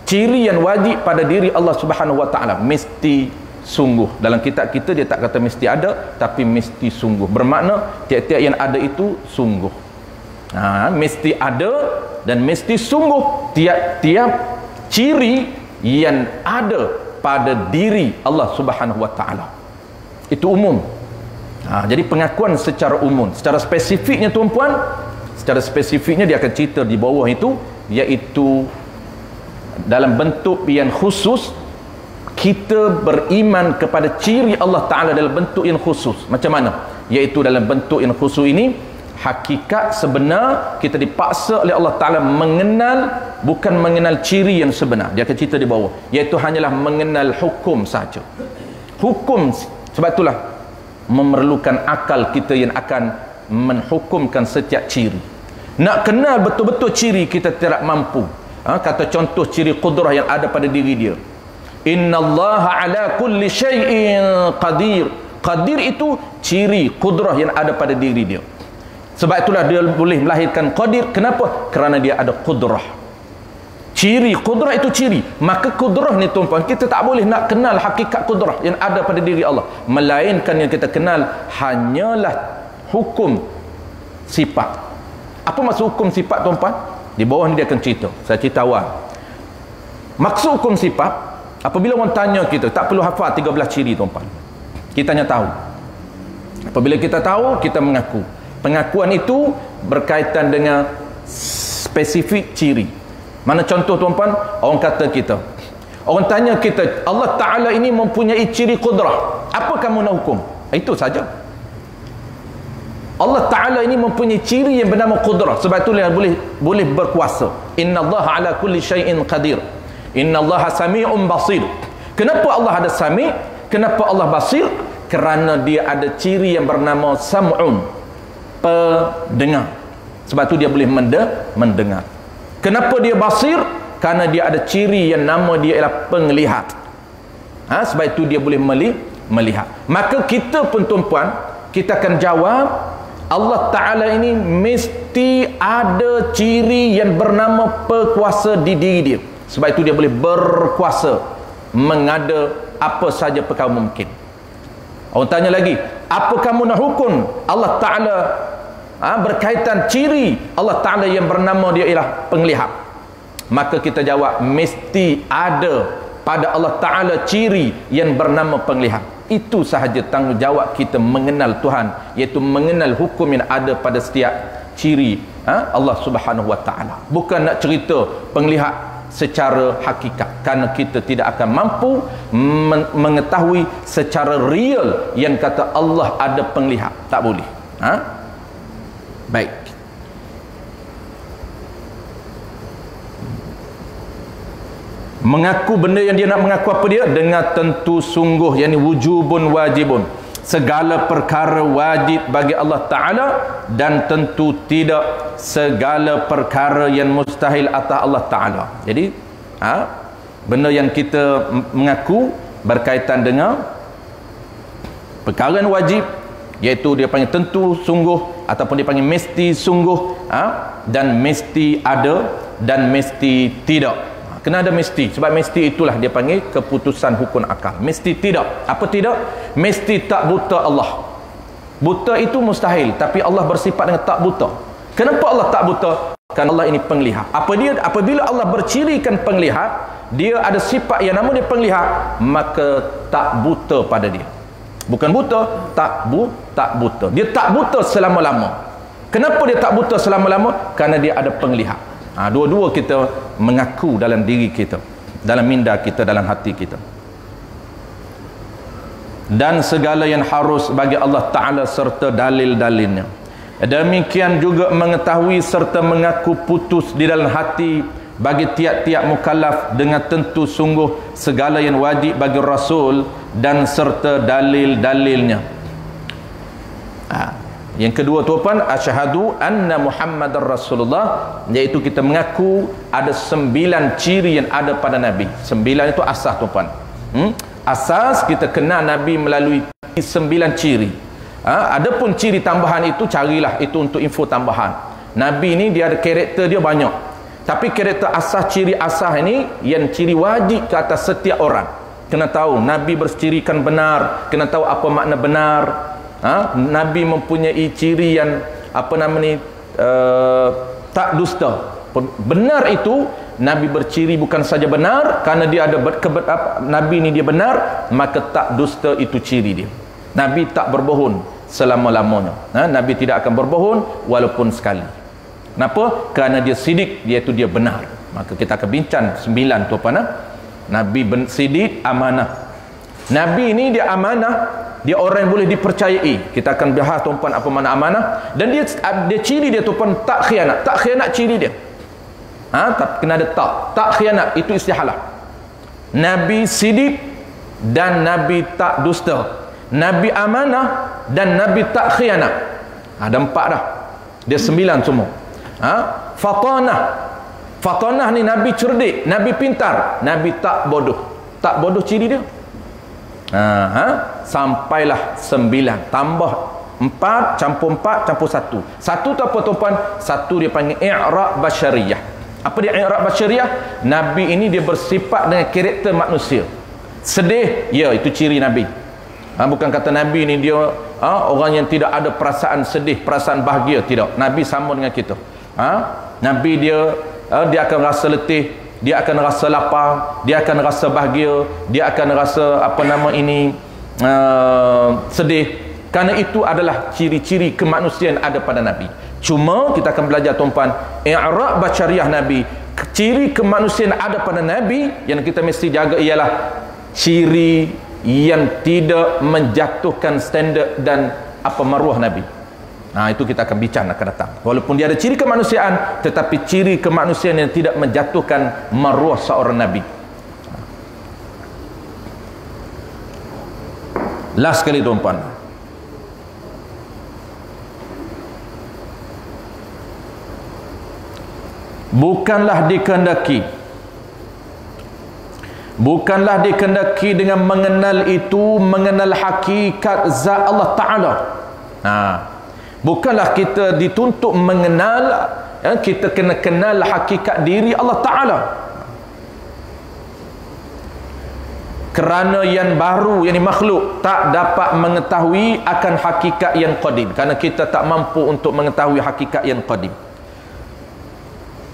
S1: Ciri yang wajib pada diri Allah Subhanahu wa taala, mesti sungguh. Dalam kitab kita dia tak kata mesti ada, tapi mesti sungguh. Bermakna tiap-tiap yang ada itu sungguh. Mesti ada dan mesti sungguh tiap-tiap ciri yang ada pada diri Allah Subhanahu wa taala. Itu umum. Jadi pengakuan secara umum. Secara spesifiknya tuan-puan, secara spesifiknya dia akan cerita di bawah itu, iaitu dalam bentuk yang khusus, kita beriman kepada ciri Allah Ta'ala dalam bentuk yang khusus. Macam mana? Iaitu dalam bentuk yang khusus ini, hakikat sebenar kita dipaksa oleh Allah Ta'ala mengenal, bukan mengenal ciri yang sebenar. Dia akan cerita di bawah, iaitu hanyalah mengenal hukum saja. Hukum, sebab itulah memerlukan akal kita yang akan menghukumkan setiap ciri. Nak kenal betul-betul ciri, kita tidak mampu. Kata contoh ciri qudrah yang ada pada diri dia, innallaha ala kulli syai'in qadir. Qadir itu ciri qudrah yang ada pada diri dia. Sebab itulah dia boleh melahirkan qadir. Kenapa? Kerana dia ada qudrah. Ciri qudrah itu ciri. Maka qudrah ni tuan-tuan, kita tak boleh nak kenal hakikat qudrah yang ada pada diri Allah, melainkan yang kita kenal hanyalah hukum sifat. Apa maksud hukum sifat tuan-tuan? Di bawah ni dia akan cerita. Saya cerita awal. Maksud hukum sifat, apabila orang tanya kita, tak perlu hafal 13 ciri tuan-tuan. Kita hanya tahu. Apabila kita tahu, kita mengaku. Pengakuan itu berkaitan dengan spesifik ciri. Mana contoh tuan-tuan? Orang kata kita, orang tanya kita, Allah Ta'ala ini mempunyai ciri qudrah, apa kamu nak hukum? Itu saja. Allah Ta'ala ini mempunyai ciri yang bernama qudrah. Sebab itu dia boleh berkuasa. Innallaha ala kulli syai'in qadir. Innallaha sami'un basir. Kenapa Allah ada sami'? Kenapa Allah basir? Kerana dia ada ciri yang bernama sam'un, pendengar. Sebab tu dia boleh mendengar. Kenapa dia basir? Kerana dia ada ciri yang nama dia ialah penglihat. Sebab itu dia boleh melihat. Maka kita pun tuan-tuan, kita akan jawab, Allah Ta'ala ini mesti ada ciri yang bernama perkuasa di diri dia. Sebab itu dia boleh berkuasa mengada apa saja perkara mungkin. Orang tanya lagi, apa kamu nak hukum? Allah Ta'ala berkaitan ciri Allah Ta'ala yang bernama dia ialah penglihat. Maka kita jawab, mesti ada pada Allah Ta'ala ciri yang bernama penglihat. Itu sahaja tanggungjawab kita mengenal Tuhan, iaitu mengenal hukum yang ada pada setiap ciri Allah Subhanahu Wa Ta'ala. Bukan nak cerita penglihat secara hakikat, kerana kita tidak akan mampu mengetahui secara real yang kata Allah ada penglihat. Tak boleh. Baik. Mengaku benda yang dia nak mengaku apa dia? Dengan tentu sungguh, yakni wujubun wajibun. Segala perkara wajib bagi Allah Ta'ala, dan tentu tidak segala perkara yang mustahil atas Allah Ta'ala. Jadi benda yang kita mengaku berkaitan dengan perkara yang wajib, iaitu dia panggil tentu sungguh, ataupun dia panggil mesti sungguh, dan mesti ada, dan mesti tidak. Kena ada mesti. Sebab mesti itulah dia panggil keputusan hukum akal. Mesti tidak. Apa tidak? Mesti tak buta Allah. Buta itu mustahil, tapi Allah bersifat dengan tak buta. Kenapa Allah tak buta? Kerana Allah ini penglihat. Apabila Allah bercirikan penglihat, dia ada sifat yang nama dia penglihat, maka tak buta pada dia. Bukan buta, tak buta. Dia tak buta selama-lama. Kenapa dia tak buta selama-lama? Kerana dia ada penglihat. Dua-dua kita mengaku dalam diri kita, dalam minda kita, dalam hati kita. Dan segala yang harus bagi Allah Ta'ala serta dalil-dalilnya. Demikian juga mengetahui serta mengaku putus di dalam hati bagi tiap-tiap mukallaf dengan tentu sungguh segala yang wajib bagi Rasul dan serta dalil-dalilnya. Yang kedua tuan, asyhadu anna Muhammadar Rasulullah, iaitu kita mengaku ada 9 ciri yang ada pada Nabi. 9 itu asas tuan. Asas kita kenal Nabi melalui 9 ciri. Adapun ciri tambahan itu carilah itu untuk info tambahan. Nabi ni dia ada karakter dia banyak. Tapi karakter asas, ciri asas ini yang ciri wajib ke atas setiap orang. Kena tahu Nabi bercirikan benar, kena tahu apa makna benar. Nabi mempunyai ciri yang tak dusta. Benar itu Nabi berciri bukan saja benar kerana dia ada Nabi ni dia benar, maka tak dusta itu ciri dia. Nabi tak berbohong selama-lamanya. Nabi tidak akan berbohong walaupun sekali. Kenapa? Kerana dia sidik, iaitu dia benar. Maka kita akan bincang 9 tuan-tuan. Nabi Siddiq amanah. Nabi ini dia amanah, dia orang yang boleh dipercayai. Kita akan bahas tuan-tuan apa makna amanah, dan dia ciri dia tuan-tuan tak khianat. Tak khianat ciri dia. Tak kena ada tak khianat, itu istihalah. Nabi Siddiq dan Nabi tak dusta. Nabi amanah dan Nabi tak khianat. Ada 4 dah. Dia 9 semua. Fatanah ni Nabi cerdik, Nabi pintar, Nabi tak bodoh. Tak bodoh ciri dia. Sampailah 9, tambah 4 campur 1. Satu tu apa tuan-tuan? Satu dia panggil i'rab basyariyah. Apa dia i'rab basyariyah? Nabi ini dia bersifat dengan karakter manusia. Sedih, ya, itu ciri Nabi. Bukan kata Nabi ni dia orang yang tidak ada perasaan sedih, perasaan bahagia, tidak. Nabi sama dengan kita. Nabi dia akan rasa letih, dia akan rasa lapar, dia akan rasa bahagia, dia akan rasa sedih. Kerana itu adalah ciri-ciri kemanusiaan ada pada Nabi. Cuma kita akan belajar tuan-tuan, i'rab basyariyah Nabi, ciri kemanusiaan ada pada Nabi yang kita mesti jaga ialah ciri yang tidak menjatuhkan standard dan maruah Nabi. Itu kita akan bincang akan datang. Walaupun dia ada ciri kemanusiaan, tetapi ciri kemanusiaan yang tidak menjatuhkan maruah seorang Nabi. Last sekali tuan-tuan, bukanlah dikehendaki dengan mengenal hakikat zat Allah Ta'ala. Bukanlah kita dituntut mengenal, kita kena kenal hakikat diri Allah Ta'ala. Kerana yang baru, yang makhluk tak dapat mengetahui akan hakikat yang qadim, kerana kita tak mampu untuk mengetahui hakikat yang qadim.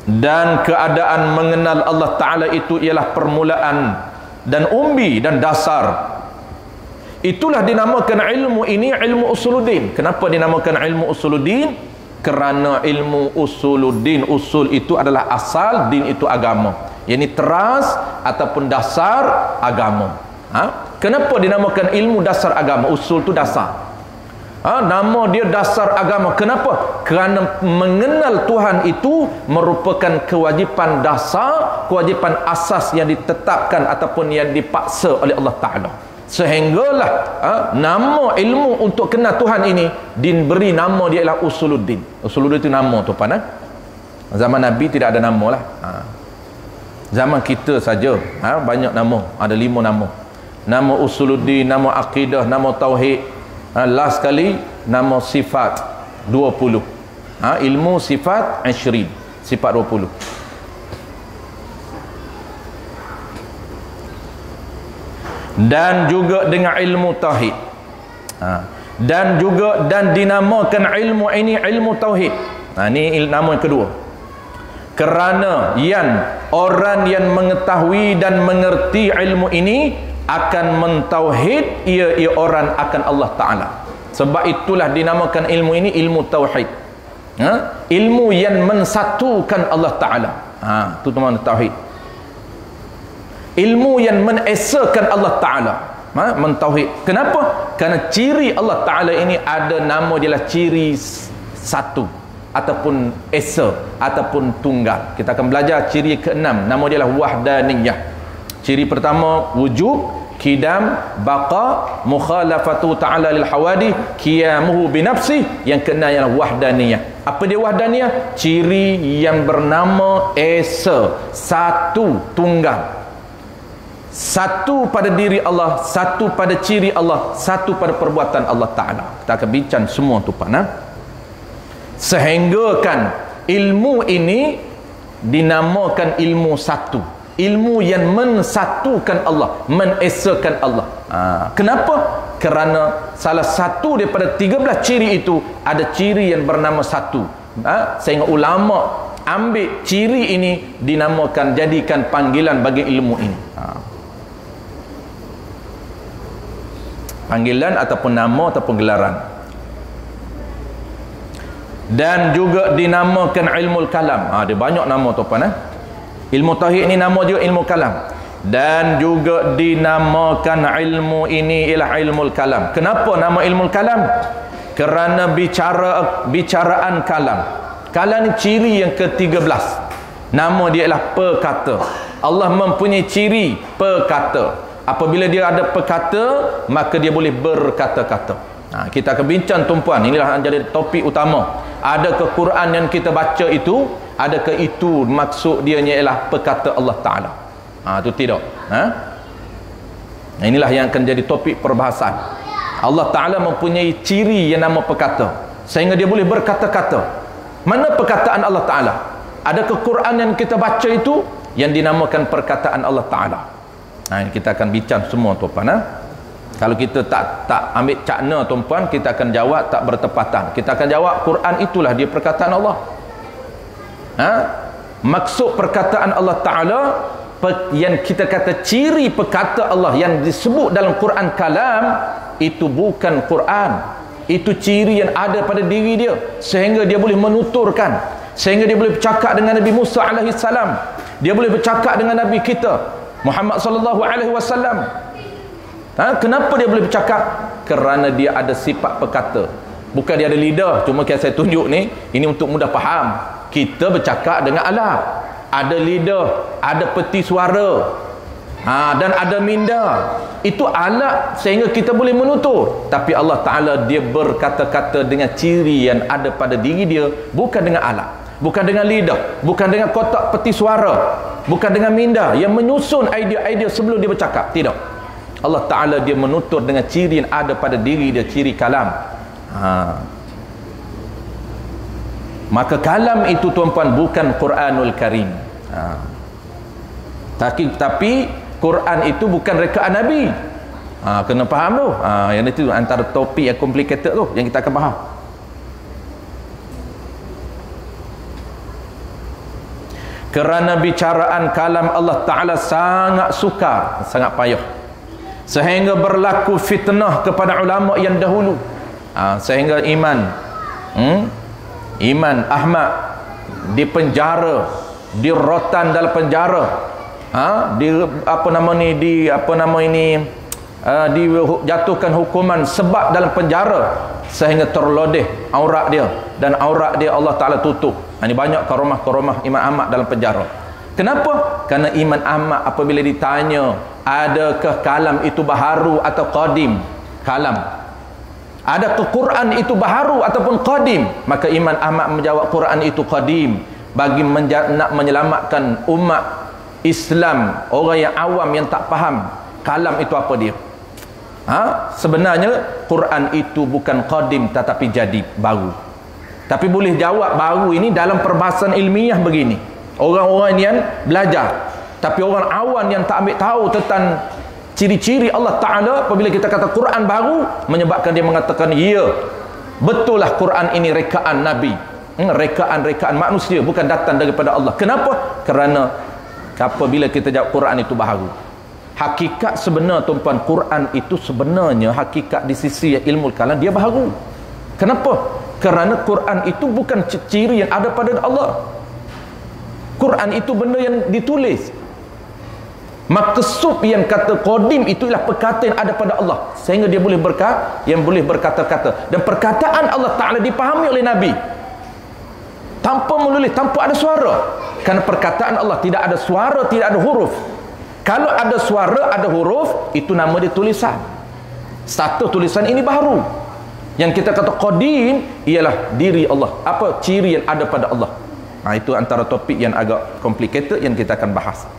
S1: Dan keadaan mengenal Allah Ta'ala itu ialah permulaan dan umbi dan dasar. Itulah dinamakan ilmu ini ilmu usuluddin. Kenapa dinamakan ilmu usuluddin? Kerana ilmu usuluddin, usul itu adalah asal, din itu agama. Yang ini teras ataupun dasar agama. Kenapa dinamakan ilmu dasar agama? Usul itu dasar. Nama dia dasar agama. Kenapa? Kerana mengenal Tuhan itu merupakan kewajipan dasar, kewajipan asas yang ditetapkan ataupun yang dipaksa oleh Allah Ta'ala. Sehinggalah nama ilmu untuk kenal Tuhan ini diberi nama dia ialah usuluddin. Usuluddin itu nama tuan-tuan. Zaman Nabi tidak ada nama lah. Zaman kita saja banyak nama, ada 5 nama. Nama usuluddin, nama akidah, nama tauhid. Last kali nama sifat 20. Ilmu sifat 20, sifat 20. Dan juga dengan ilmu tauhid. Dan dinamakan ilmu ini ilmu tauhid. Ini nama yang kedua. Kerana orang yang mengetahui dan mengerti ilmu ini akan mentauhid ia orang akan Allah Ta'ala. Sebab itulah dinamakan ilmu ini ilmu tauhid. Ilmu yang mensatukan Allah Ta'ala. Itu nama tauhid. Ilmu yang menesakan Allah Ta'ala, mentauhid. Kenapa? Kerana ciri Allah Ta'ala ini ada nama dia lah ciri satu ataupun esa ataupun tunggal. Kita akan belajar ciri ke-6, nama dia lah wahdaniyah. Ciri pertama wujud, qidam, baqa, mukhalafatu ta'ala lil hawadith, qiyamuhu binafsih. Yang ke-6 ialah wahdaniyah. Apa dia wahdaniyah? Ciri yang bernama esa, satu, tunggal. Satu pada diri Allah, satu pada ciri Allah, satu pada perbuatan Allah Ta'ala. Kita akan bincang semua tu Pak. Sehinggakan ilmu ini dinamakan ilmu satu. Ilmu yang mensatukan Allah, menesakan Allah. Kenapa? Kerana salah satu daripada 13 ciri itu ada ciri yang bernama satu. Sehingga ulama ambil ciri ini dinamakan, jadikan panggilan bagi ilmu ini. Panggilan ataupun nama ataupun gelaran. Dan juga dinamakan ilmu kalam. Dia banyak nama tuan-tuan. Ilmu tauhid ni nama juga ilmu kalam. Dan juga dinamakan ilmu ini ialah ilmu kalam. Kenapa nama ilmu kalam? Kerana bicaraan kalam. Kalam ni ciri yang ke-13. Nama dia ialah perkata. Allah mempunyai ciri perkata. Apabila dia ada perkata, maka dia boleh berkata-kata. Kita akan bincang tuan-puan. Inilah yang jadi topik utama. Adakah Quran yang kita baca itu, adakah itu maksud dia ialah perkata Allah Ta'ala? Itu tidak. Inilah yang akan jadi topik perbahasan. Allah Ta'ala mempunyai ciri yang nama perkata, sehingga dia boleh berkata-kata. Mana perkataan Allah Ta'ala? Adakah Quran yang kita baca itu yang dinamakan perkataan Allah Ta'ala? Kita akan bincang semua tuan-puan. Kalau kita tak ambil cakna tuan-puan, kita akan jawab tak bertepatan. Kita akan jawab Quran itulah dia perkataan Allah. Maksud perkataan Allah Ta'ala yang kita kata ciri perkata Allah yang disebut dalam Quran kalam, itu bukan Quran, itu ciri yang ada pada diri dia, sehingga dia boleh menuturkan, sehingga dia boleh bercakap dengan Nabi Musa alaihi salam, dia boleh bercakap dengan Nabi kita Muhammad sallallahu alaihi wasallam. Kenapa dia boleh bercakap? Kerana dia ada sifat perkata. Bukan dia ada lidah. Cuma yang saya tunjuk ni, ini untuk mudah faham. Kita bercakap dengan alat, ada lidah, ada peti suara, dan ada minda. Itu alat sehingga kita boleh menutur. Tapi Allah Ta'ala dia berkata-kata dengan ciri yang ada pada diri dia, bukan dengan alat, bukan dengan lidah, bukan dengan kotak peti suara, bukan dengan minda yang menyusun idea-idea sebelum dia bercakap. Tidak. Allah Ta'ala dia menutur dengan ciri yang ada pada diri dia, ciri kalam. Maka kalam itu tuan-puan bukan Quranul Karim. Tapi Quran itu bukan rekaan Nabi. Kena faham tu. Yang itu antara topik yang complicated tu yang kita akan faham. Kerana bicaraan kalam Allah Ta'ala sangat sukar, sangat payah, sehingga berlaku fitnah kepada ulama yang dahulu. Sehingga Iman Ahmad dipenjara, dirotan dalam penjara, dijatuhkan hukuman sebab dalam penjara, sehingga terlodeh aurat dia, dan aurat dia Allah Ta'ala tutup. Ini banyak karomah-karomah Imam Ahmad dalam penjara. Kenapa? Kerana Imam Ahmad apabila ditanya adakah kalam itu baharu atau qadim, kalam, adakah Quran itu baharu ataupun qadim, maka Imam Ahmad menjawab Quran itu qadim, bagi nak menyelamatkan umat Islam, orang yang awam yang tak faham kalam itu apa dia. Sebenarnya Quran itu bukan qadim tetapi jadi baru. Tapi boleh jawab baru ini dalam perbahasan ilmiah begini. Orang-orang yang belajar, tapi orang awam yang tak ambil tahu tentang ciri-ciri Allah Ta'ala, apabila kita kata Quran baru, menyebabkan dia mengatakan ya, betul lah Quran ini rekaan Nabi, rekaan manusia, bukan datang daripada Allah. Kenapa? Kerana apabila kita jawab Quran itu baharu, hakikat sebenar tuan-puan, Quran itu sebenarnya hakikat di sisi ilmu kalam dia baharu. Kenapa? Kerana Quran itu bukan ciri yang ada pada Allah. Quran itu benda yang ditulis. Maksud yang kata qadim itu ialah perkataan yang ada pada Allah, sehingga dia boleh berkata-kata, dan perkataan Allah Ta'ala dipahami oleh Nabi tanpa menulis, tanpa ada suara. Kerana perkataan Allah tidak ada suara, tidak ada huruf. Kalau ada suara, ada huruf, itu nama dia tulisan. Satu tulisan ini baru. Yang kita kata qadim ialah diri Allah, apa ciri yang ada pada Allah. Itu antara topik yang agak complicated yang kita akan bahas.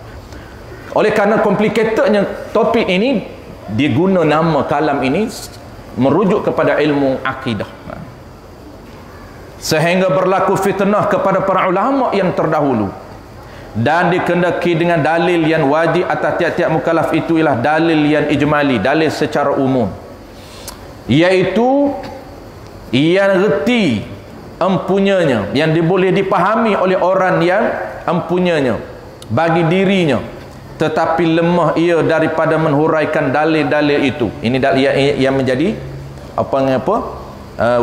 S1: Oleh kerana complicatednya topik ini, dia guna nama kalam ini merujuk kepada ilmu akidah, sehingga berlaku fitnah kepada para ulama yang terdahulu, dan dikendaki dengan dalil yang wajib atas tiap-tiap mukallaf. Itu ialah dalil yang ijmali, dalil secara umum, iaitu yang reti empunyanya, yang boleh dipahami oleh orang yang empunyanya bagi dirinya, tetapi lemah ia daripada menhuraikan dalil-dalil itu. Ini dalil yang menjadi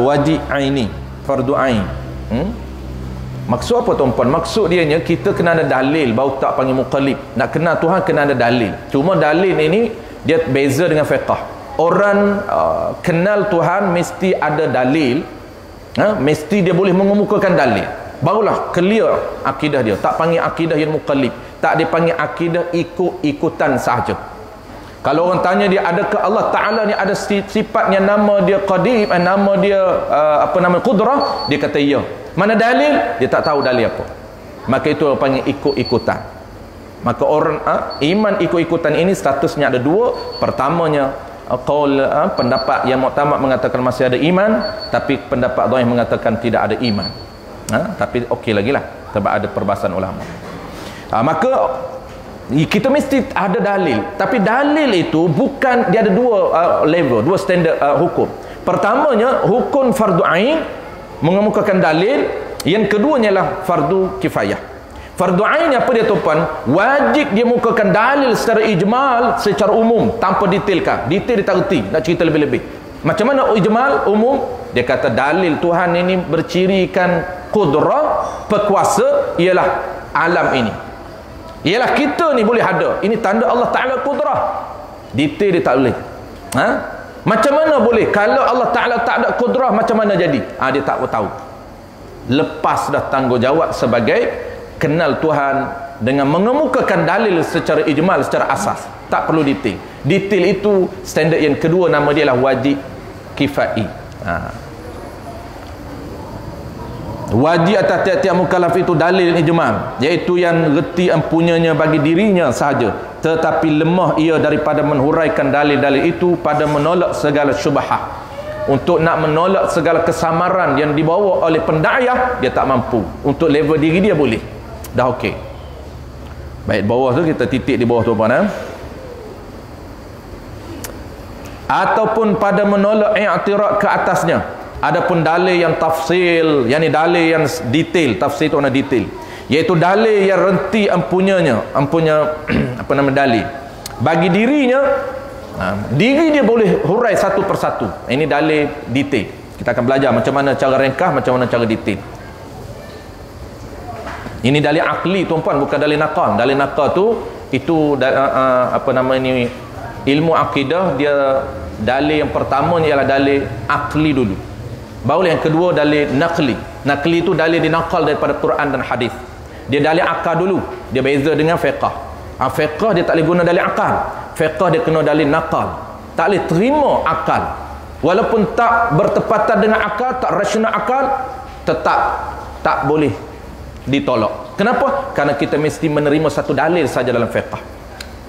S1: wajib aini, fardu ain. Maksud apa tuan-puan? Maksud dianya kita kena ada dalil, baru tak panggil muqallid. Nak kenal Tuhan kena ada dalil. Cuma dalil ini dia beza dengan fiqh. Orang kenal Tuhan mesti ada dalil, mesti dia boleh mengemukakan dalil, barulah clear akidah dia. Tak panggil akidah yang muqallid, tak dipanggil akidah ikut-ikutan sahaja. Kalau orang tanya dia, adakah Allah Ta'ala ni ada sifatnya nama dia qadim, nama dia qudrah, dia kata ya. Mana dalil? Dia tak tahu dalil apa. Maka itu orang panggil ikut-ikutan. Maka orang iman ikut-ikutan ini statusnya ada dua. Pertamanya pendapat yang muktamad mengatakan masih ada iman, tapi pendapat dhaif mengatakan tidak ada iman. Tapi okey lagi lah, sebab ada perbahasan ulama. Maka kita mesti ada dalil. Tapi dalil itu bukan, dia ada dua level, dua standard hukum. Pertamanya hukum fardu ain, mengemukakan dalil. Yang keduanya lah fardu kifayah. Fardu ain apa dia tuan? Wajib dia mukakan dalil secara ijmal, secara umum, tanpa detailkan. Detail dia tak reti, nak cerita lebih-lebih. Macam mana ijmal, umum? Dia kata dalil Tuhan ini bercirikan qudrah, berkuasa, ialah alam ini. Ialah kita ni boleh ada. Ini tanda Allah Ta'ala qudrah. Detail dia tak boleh. Macam mana boleh? Kalau Allah Ta'ala tak ada qudrah, macam mana jadi? Dia tak tahu. Lepas dah tanggungjawab sebagai kenal Tuhan dengan mengemukakan dalil secara ijmal, secara asas. Tak perlu detail. Detail itu standard yang kedua, nama dia lah wajib kifai. Wajib atas tiap-tiap mukallaf itu dalil ijmal, iaitu yang reti empunyanya bagi dirinya sahaja, tetapi lemah ia daripada menhuraikan dalil-dalil itu pada menolak segala syubhah. Untuk nak menolak segala kesamaran yang dibawa oleh pendayah, dia tak mampu. Untuk level diri dia boleh, dah okey. Baik, bawah tu kita titik di bawah tu apa? Ataupun pada menolak i'tirad ke atasnya. Adapun dalil yang tafsil, yakni dalil yang detail, tafsir itu makna detail, iaitu dalil yang renti empunya dalil bagi dirinya, diri dia boleh hurai satu persatu. Ini dalil detail. Kita akan belajar macam mana cara ringkas, macam mana cara detail. Ini dalil akli tuan-puan, bukan dalil naqal. Dalil naqal tu itu ilmu akidah. Dia dalil yang pertama ialah dalil akli dulu, baru yang kedua dalil naqli. Naqli itu dalil dinaqal daripada Quran dan hadis. Dia dalil akal dulu. Dia beza dengan fiqh. Fiqh dia tak boleh guna dalil akal. Fiqh dia kena dalil naqal. Tak boleh terima akal. Walaupun tak bertepatan dengan akal, tak rasional akal, tetap tak boleh ditolak. Kenapa? Karena kita mesti menerima satu dalil saja dalam fiqh.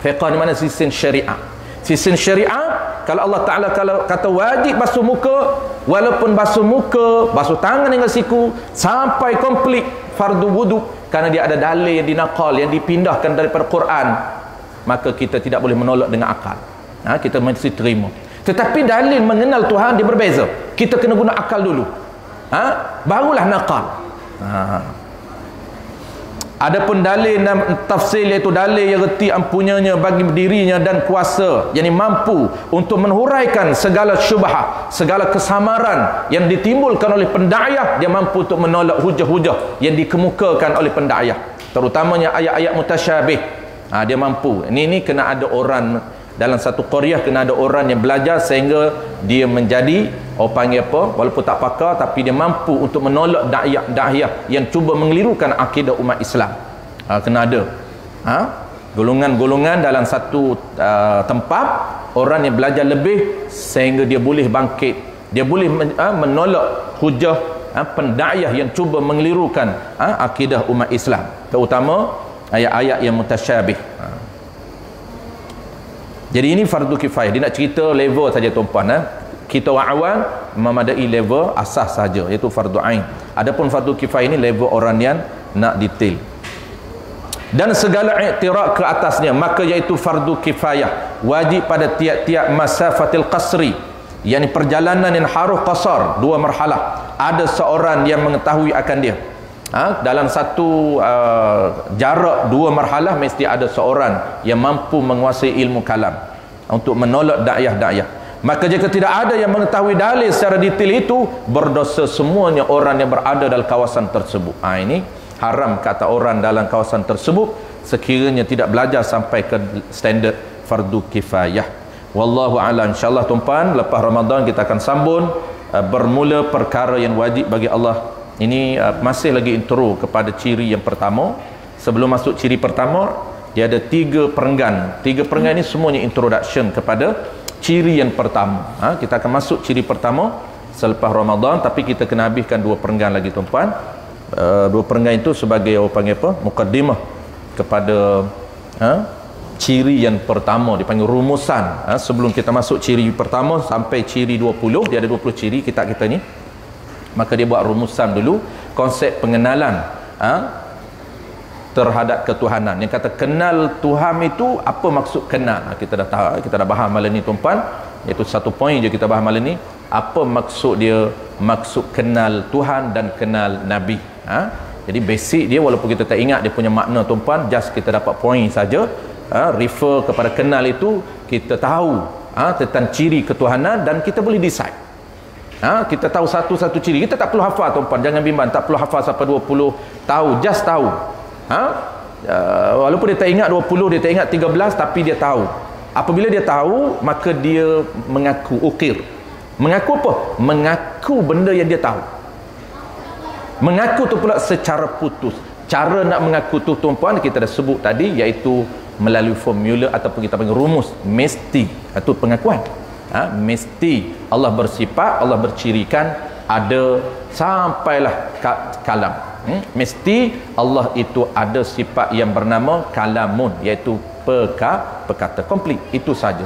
S1: Fiqh di mana sisi syariah. Sisi syariah, kalau Allah Ta'ala kalau kata wajib basuh muka, walaupun basuh muka, basuh tangan dengan siku sampai komplit fardu wudu, karena dia ada dalil yang dinaqal, yang dipindahkan daripada Quran, maka kita tidak boleh menolak dengan akal. Kita mesti terima. Tetapi dalil mengenal Tuhan dia berbeza. Kita kena guna akal dulu, barulah naqal. Adapun dalil tafsir, iaitu dalil yang reti empunyanya bagi dirinya dan kuasa, yakni mampu untuk menhuraikan segala syubhah, segala kesamaran yang ditimbulkan oleh pendayah. Dia mampu untuk menolak hujah-hujah yang dikemukakan oleh pendayah, terutamanya ayat-ayat mutasyabih. Dia mampu. Ini kena ada orang dalam satu qaryah, kena ada orang yang belajar sehingga dia menjadi, orang panggil apa, walaupun tak pakar, tapi dia mampu untuk menolak da'iyah yang cuba mengelirukan akidah umat Islam. Kena ada golongan-golongan dalam satu tempat, orang yang belajar lebih sehingga dia boleh bangkit, dia boleh menolak hujah pendayah yang cuba mengelirukan akidah umat Islam, terutama ayat-ayat yang mutasyabih. Jadi ini fardu kifayah. Dia nak cerita level saja tuan-puan. Kita orang awam memadai level asas saja, iaitu fardu ain. Adapun fardu kifayah ini level orang yang nak detail. Dan segala i'tirad ke atasnya, maka iaitu fardu kifayah, wajib pada tiap-tiap masafatil qasri, yakni perjalanan yang harus qasar, dua marhalah. Ada seorang yang mengetahui akan dia. Dalam satu jarak dua marhalah mesti ada seorang yang mampu menguasai ilmu kalam untuk menolak da'iyah-da'iyah. Maka jika tidak ada yang mengetahui dalil secara detail itu, berdosa semuanya orang yang berada dalam kawasan tersebut. Ini haram kata orang dalam kawasan tersebut sekiranya tidak belajar sampai ke standard fardu kifayah. Wallahu a'lam. InsyaAllah tuan-tuan, lepas Ramadan kita akan sambung bermula perkara yang wajib bagi Allah. Ini masih lagi intro kepada ciri yang pertama. Sebelum masuk ciri pertama, dia ada 3 perenggan. 3 perenggan ini semuanya introduction kepada ciri yang pertama. Kita akan masuk ciri pertama selepas Ramadan, tapi kita kena habiskan 2 perenggan lagi tuan-tuan. 2 perenggan itu sebagai apa panggil apa? Mukaddimah kepada ciri yang pertama, dipanggil rumusan. Sebelum kita masuk ciri pertama sampai ciri 20, dia ada 20 ciri kita ni. Maka dia buat rumusan dulu, konsep pengenalan terhadap ketuhanan. Yang kata kenal Tuhan itu, apa maksud kenal? Kita dah tahu, kita dah bahas malam ni tuan-tuan, iaitu satu poin je kita bahas malam ni. Apa maksud dia? Maksud kenal Tuhan dan kenal Nabi. Jadi basic dia, walaupun kita tak ingat dia punya makna tuan-tuan, just kita dapat poin saja. Refer kepada kenal itu, kita tahu tentang ciri ketuhanan dan kita boleh decide. Kita tahu satu-satu ciri, kita tak perlu hafal tuan-tuan, jangan bimbang, tak perlu hafal sampai 20, tahu, just tahu. Walaupun dia tak ingat 20, dia tak ingat 13, tapi dia tahu. Apabila dia tahu, maka dia mengaku ukir. Mengaku apa? Mengaku benda yang dia tahu. Mengaku tu pula secara putus. Cara nak mengaku tu tuan-puan kita dah sebut tadi, iaitu melalui formula ataupun kita panggil rumus. Mesti. Itu pengakuan. Mesti Allah bersifat, Allah bercirikan, ada sampailah kalam. Mesti Allah itu ada sifat yang bernama kalamun, iaitu perkata komplit. Itu saja.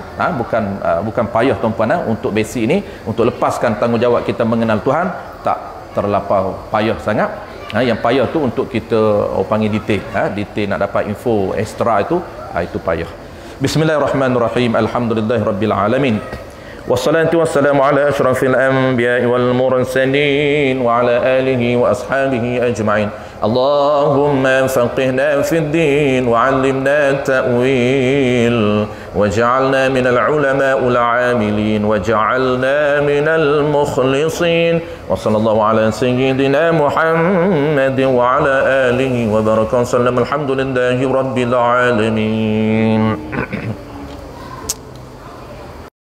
S1: Bukan payah tuan-puan untuk basic ini, untuk lepaskan tanggungjawab kita mengenal Tuhan, tak terlampau payah sangat. Yang payah tu untuk kita panggil detail. Detail nak dapat info ekstra itu payah. Bismillahirrahmanirrahim. Alhamdulillahirabbil alamin. Wassalatu wassalamu ala asyrafil anbiya'i wal mursalin wa ala alihi wa ashabihi ajma'in. Allahumma faqihna fid din wa 'allimna ta'wil waj'alna minal ulama'il 'amilin waj'alna minal mukhlisin. Wa sallallahu ala sayyidina Muhammadin wa ala alihi wa baraka sallam. Alhamdulillahi rabbil alamin.